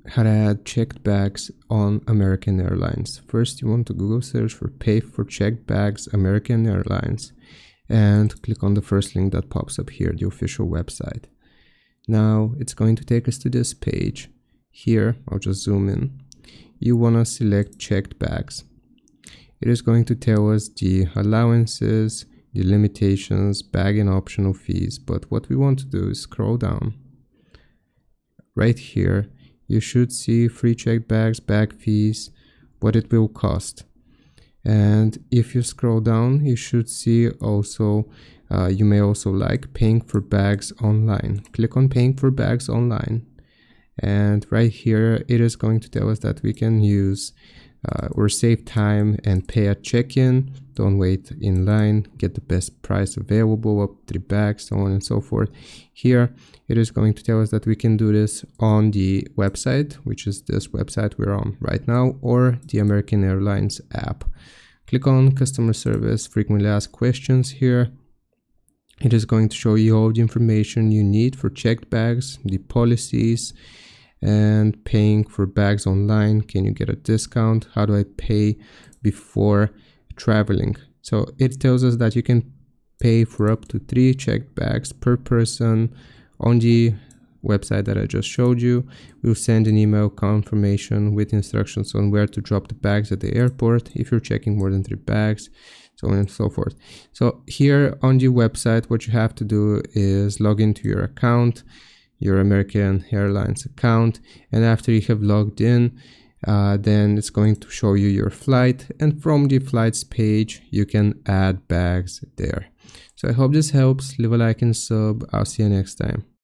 how to add checked bags on American Airlines. First, you want to Google search for pay for checked bags American Airlines and click on the first link that pops up here, the official website. Now it's going to take us to this page. Here, I'll just zoom in. You want to select checked bags. It is going to tell us the allowances, the limitations, bag and optional fees, but what we want to do is scroll down. Right here, you should see free checked bags, bag fees, what it will cost. And if you scroll down, you should see also, you may also like paying for bags online. Click on paying for bags online. And right here, it is going to tell us that we can use or save time and pay at check-in. Don't wait in line, get the best price available, up 3 bags, so on and so forth. Here, it is going to tell us that we can do this on the website, which is this website we're on right now, or the American Airlines app. Click on customer service, frequently asked questions here. It is going to show you all the information you need for checked bags, the policies, and paying for bags online. Can you get a discount? How do I pay before traveling? So it tells us that you can pay for up to 3 checked bags per person on the website that I just showed you. We'll send an email confirmation with instructions on where to drop the bags at the airport if you're checking more than 3 bags, so on and so forth. So here on the website, what you have to do is log into your account, your American Airlines account, and after you have logged in, then it's going to show you your flight, and from the flights page you can add bags there. So I hope this helps. Leave a like and sub. I'll see you next time.